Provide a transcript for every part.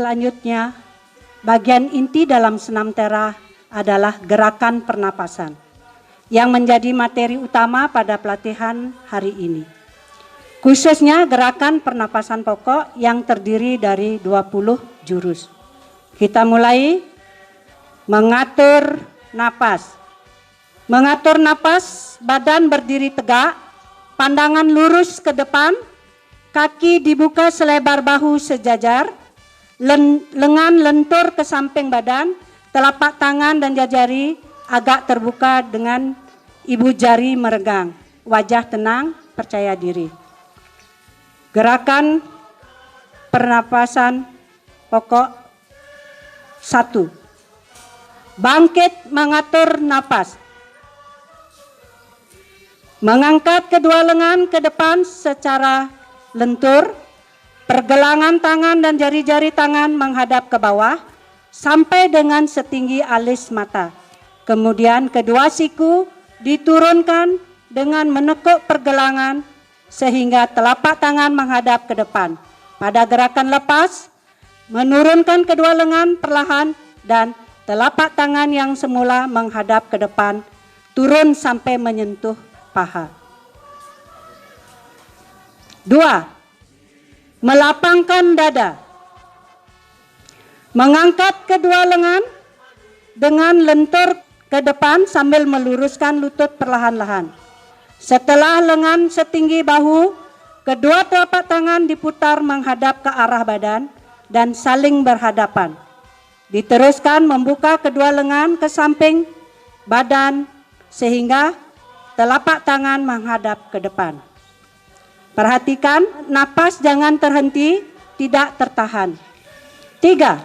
selanjutnya, bagian inti dalam senam tera adalah gerakan pernapasan yang menjadi materi utama pada pelatihan hari ini. Khususnya gerakan pernapasan pokok yang terdiri dari 20 jurus. Kita mulai mengatur napas. Mengatur napas, badan berdiri tegak, pandangan lurus ke depan, kaki dibuka selebar bahu sejajar, lengan lentur ke samping badan, telapak tangan dan jari agak terbuka dengan ibu jari meregang, wajah tenang, percaya diri. Gerakan pernapasan pokok 1. Bangkit mengatur napas. Mengangkat kedua lengan ke depan secara lentur, pergelangan tangan dan jari-jari tangan menghadap ke bawah sampai dengan setinggi alis mata. Kemudian kedua siku diturunkan dengan menekuk pergelangan sehingga telapak tangan menghadap ke depan. Pada gerakan lepas, menurunkan kedua lengan perlahan dan telapak tangan yang semula menghadap ke depan turun sampai menyentuh paha. 2. Melapangkan dada. Mengangkat kedua lengan dengan lentur ke depan sambil meluruskan lutut perlahan-lahan. Setelah lengan setinggi bahu, kedua telapak tangan diputar menghadap ke arah badan dan saling berhadapan. Diteruskan membuka kedua lengan ke samping badan sehingga telapak tangan menghadap ke depan. Perhatikan, napas jangan terhenti, tidak tertahan. 3.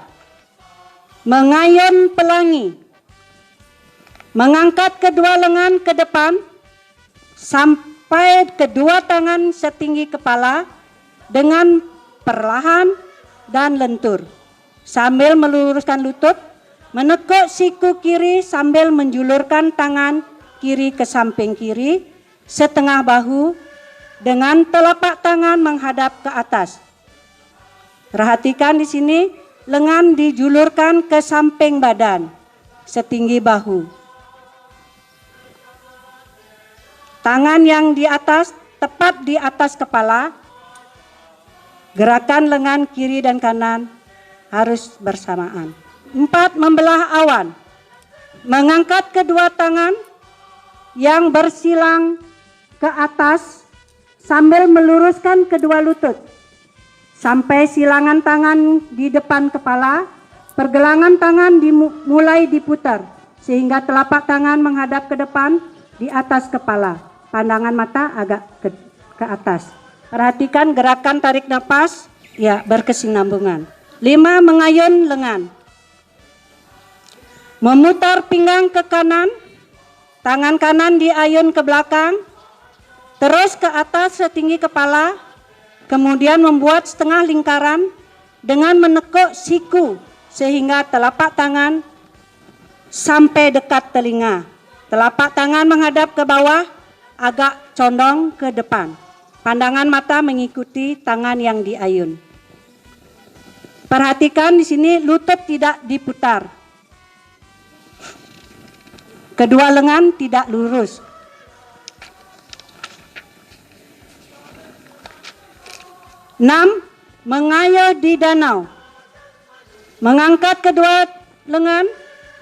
Mengayun pelangi. Mengangkat kedua lengan ke depan sampai kedua tangan setinggi kepala dengan perlahan dan lentur. Sambil meluruskan lutut, menekuk siku kiri sambil menjulurkan tangan kiri ke samping kiri, setengah bahu dengan telapak tangan menghadap ke atas. Perhatikan di sini, lengan dijulurkan ke samping badan, setinggi bahu. Tangan yang di atas, tepat di atas kepala. Gerakan lengan kiri dan kanan harus bersamaan. 4. Membelah awan. Mengangkat kedua tangan yang bersilang ke atas sambil meluruskan kedua lutut sampai silangan tangan di depan kepala, pergelangan tangan mulai diputar sehingga telapak tangan menghadap ke depan di atas kepala, pandangan mata agak ke atas. Perhatikan gerakan tarik nafas ya berkesinambungan. 5. Mengayun lengan. Memutar pinggang ke kanan, tangan kanan diayun ke belakang, terus ke atas setinggi kepala, kemudian membuat setengah lingkaran dengan menekuk siku sehingga telapak tangan sampai dekat telinga. Telapak tangan menghadap ke bawah, agak condong ke depan. Pandangan mata mengikuti tangan yang diayun. Perhatikan di sini lutut tidak diputar. Kedua lengan tidak lurus. 6. Mengayuh di danau. Mengangkat kedua lengan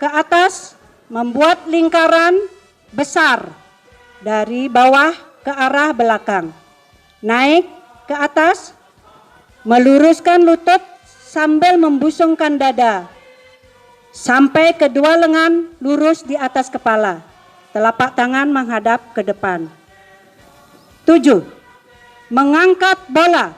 ke atas, membuat lingkaran besar dari bawah ke arah belakang. Naik ke atas, meluruskan lutut sambil membusungkan dada. Sampai kedua lengan lurus di atas kepala. Telapak tangan menghadap ke depan. 7. Mengangkat bola.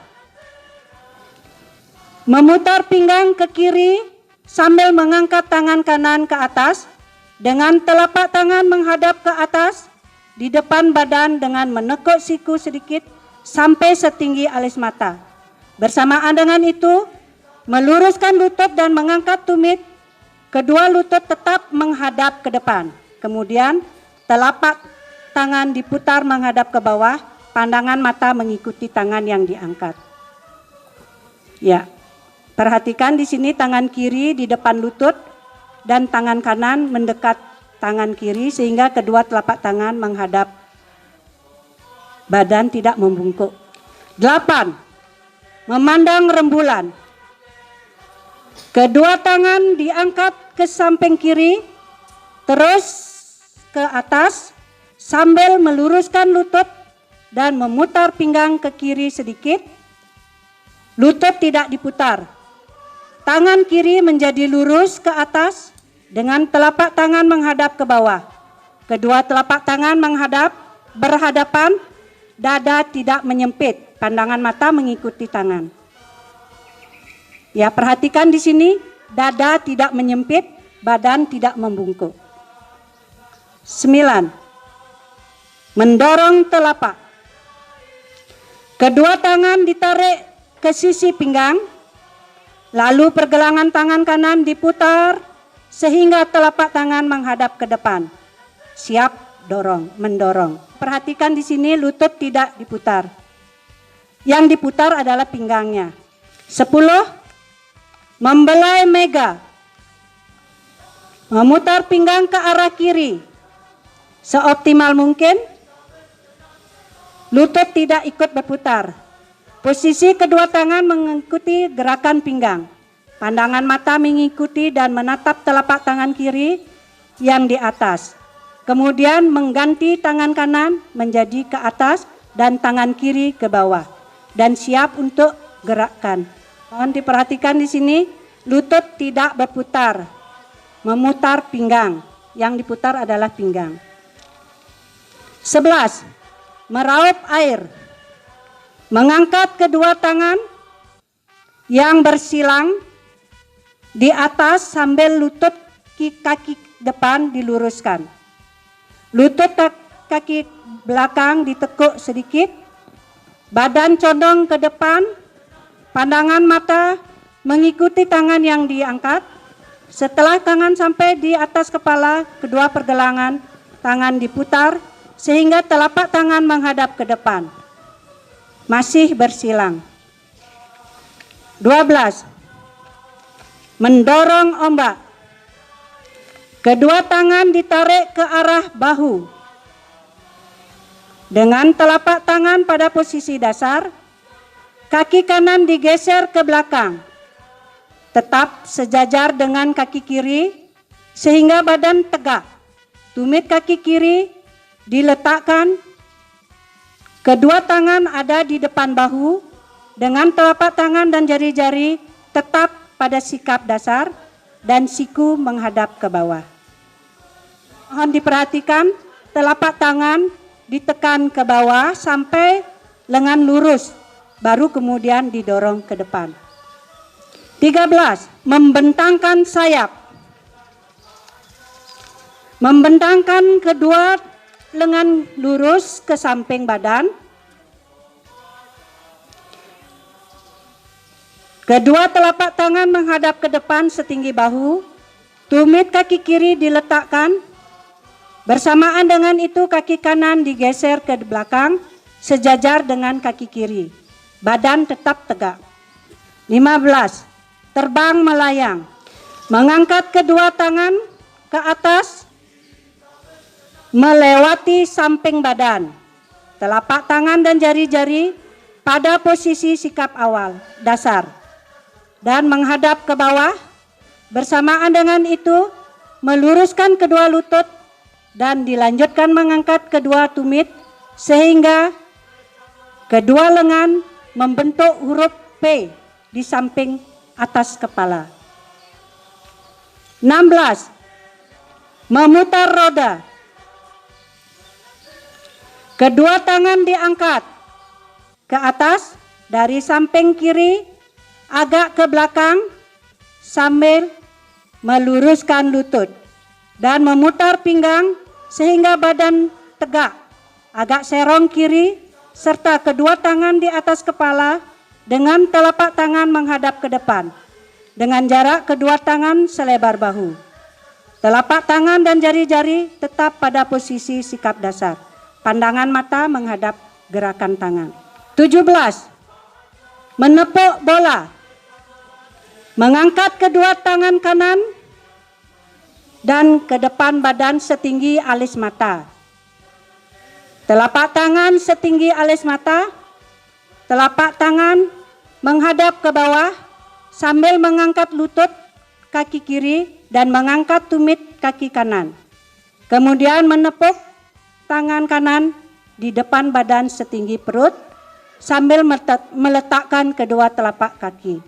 Memutar pinggang ke kiri sambil mengangkat tangan kanan ke atas dengan telapak tangan menghadap ke atas di depan badan dengan menekuk siku sedikit sampai setinggi alis mata. Bersamaan dengan itu, meluruskan lutut dan mengangkat tumit. Kedua lutut tetap menghadap ke depan. Kemudian telapak tangan diputar menghadap ke bawah, pandangan mata mengikuti tangan yang diangkat. Ya. Perhatikan di sini tangan kiri di depan lutut dan tangan kanan mendekat tangan kiri sehingga kedua telapak tangan menghadap badan, tidak membungkuk. 8. Memandang rembulan. Kedua tangan diangkat ke samping kiri, terus ke atas sambil meluruskan lutut dan memutar pinggang ke kiri sedikit. Lutut tidak diputar. Tangan kiri menjadi lurus ke atas dengan telapak tangan menghadap ke bawah. Kedua telapak tangan berhadapan, dada tidak menyempit, pandangan mata mengikuti tangan. Ya, perhatikan di sini, dada tidak menyempit, badan tidak membungkuk. 9. Mendorong telapak. Kedua tangan ditarik ke sisi pinggang, lalu pergelangan tangan kanan diputar sehingga telapak tangan menghadap ke depan. Siap mendorong. Perhatikan di sini lutut tidak diputar. Yang diputar adalah pinggangnya. 10. Membelai mega. Memutar pinggang ke arah kiri seoptimal mungkin. Lutut tidak ikut berputar. Posisi kedua tangan mengikuti gerakan pinggang. Pandangan mata mengikuti dan menatap telapak tangan kiri yang di atas. Kemudian mengganti tangan kanan menjadi ke atas dan tangan kiri ke bawah. Dan siap untuk gerakan. Mohon diperhatikan di sini, lutut tidak berputar. Memutar pinggang. Yang diputar adalah pinggang. 11. Meraup air. Mengangkat kedua tangan yang bersilang di atas sambil lutut kaki depan diluruskan. Lutut kaki belakang ditekuk sedikit, badan condong ke depan, pandangan mata mengikuti tangan yang diangkat. Setelah tangan sampai di atas kepala, kedua pergelangan tangan diputar sehingga telapak tangan menghadap ke depan. Masih bersilang. 12. Mendorong ombak. Kedua tangan ditarik ke arah bahu. Dengan telapak tangan pada posisi dasar, kaki kanan digeser ke belakang. Tetap sejajar dengan kaki kiri sehingga badan tegak. Tumit kaki kiri diletakkan. Kedua tangan ada di depan bahu dengan telapak tangan dan jari-jari tetap pada sikap dasar dan siku menghadap ke bawah. Mohon diperhatikan, telapak tangan ditekan ke bawah sampai lengan lurus, baru kemudian didorong ke depan. 13. Membentangkan sayap. Membentangkan kedua lengan lurus ke samping badan. Kedua telapak tangan menghadap ke depan setinggi bahu. Tumit kaki kiri diletakkan. Bersamaan dengan itu kaki kanan digeser ke belakang sejajar dengan kaki kiri. Badan tetap tegak. 15. Terbang melayang. Mengangkat kedua tangan ke atas melewati samping badan. Telapak tangan dan jari-jari pada posisi sikap awal dasar dan menghadap ke bawah. Bersamaan dengan itu meluruskan kedua lutut dan dilanjutkan mengangkat kedua tumit sehingga kedua lengan membentuk huruf P di samping atas kepala. 16. Memutar roda. Kedua tangan diangkat ke atas dari samping kiri agak ke belakang sambil meluruskan lutut dan memutar pinggang sehingga badan tegak, agak serong kiri serta kedua tangan di atas kepala dengan telapak tangan menghadap ke depan dengan jarak kedua tangan selebar bahu. Telapak tangan dan jari-jari tetap pada posisi sikap dasar. Pandangan mata menghadap gerakan tangan. 17. Menepuk bola. Mengangkat kedua tangan kanan dan ke depan badan setinggi alis mata. Telapak tangan setinggi alis mata. Telapak tangan menghadap ke bawah sambil mengangkat lutut kaki kiri dan mengangkat tumit kaki kanan. Kemudian menepuk tangan kanan di depan badan setinggi perut sambil meletakkan kedua telapak kaki.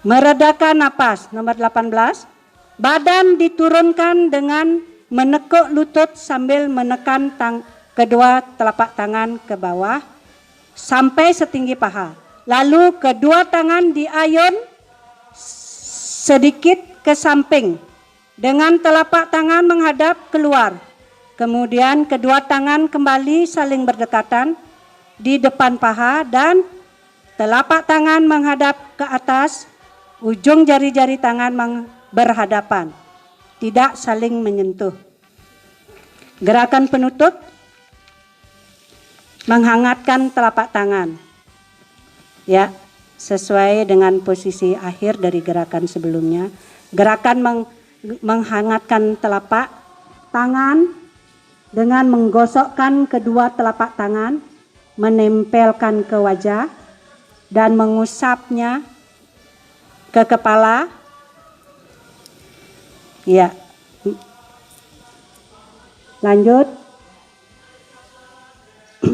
Meredakan napas, nomor 18. Badan diturunkan dengan menekuk lutut sambil menekan kedua telapak tangan ke bawah sampai setinggi paha. Lalu kedua tangan diayun sedikit ke samping dengan telapak tangan menghadap keluar. Kemudian kedua tangan kembali saling berdekatan di depan paha dan telapak tangan menghadap ke atas. Ujung jari-jari tangan berhadapan, tidak saling menyentuh. Gerakan penutup, menghangatkan telapak tangan. Ya, sesuai dengan posisi akhir dari gerakan sebelumnya. Gerakan menghangatkan telapak tangan dengan menggosokkan kedua telapak tangan, menempelkan ke wajah dan mengusapnya ke kepala. Ya. Lanjut.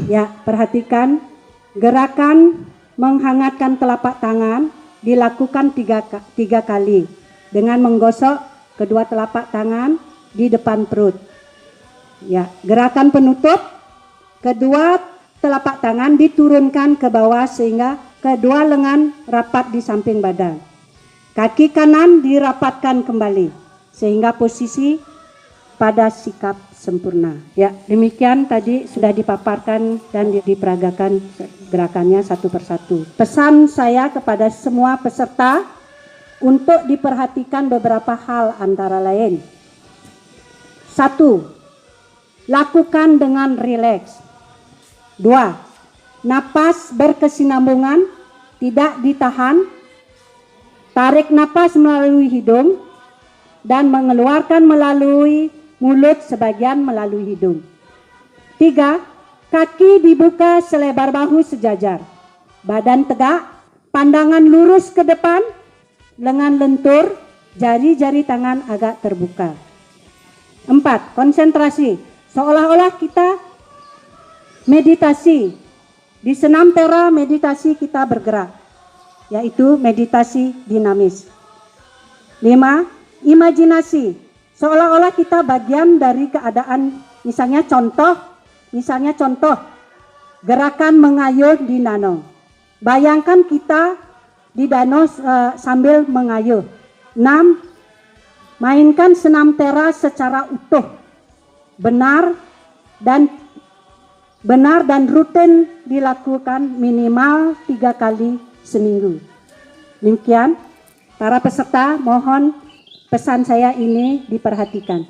Ya, perhatikan gerakan menghangatkan telapak tangan dilakukan tiga kali dengan menggosok kedua telapak tangan di depan perut. Ya, gerakan penutup, kedua telapak tangan diturunkan ke bawah sehingga kedua lengan rapat di samping badan. Kaki kanan dirapatkan kembali sehingga posisi pada sikap sempurna. Ya, demikian tadi sudah dipaparkan dan diperagakan gerakannya satu persatu. Pesan saya kepada semua peserta untuk diperhatikan beberapa hal antara lain. 1. Lakukan dengan rileks. 2. Napas berkesinambungan, tidak ditahan. Tarik napas melalui hidung dan mengeluarkan melalui mulut sebagian melalui hidung. 3. Kaki dibuka selebar bahu sejajar. Badan tegak, pandangan lurus ke depan, lengan lentur, jari-jari tangan agak terbuka. 4. Konsentrasi, seolah-olah kita meditasi. Di senam tera meditasi kita bergerak, yaitu meditasi dinamis. 5. Imajinasi, seolah-olah kita bagian dari keadaan, misalnya contoh gerakan mengayuh di danau. Bayangkan kita di danau sambil mengayuh. 6. Mainkan senam tera secara utuh, benar dan rutin dilakukan minimal 3 kali seminggu. Demikian para peserta, mohon pesan saya ini diperhatikan.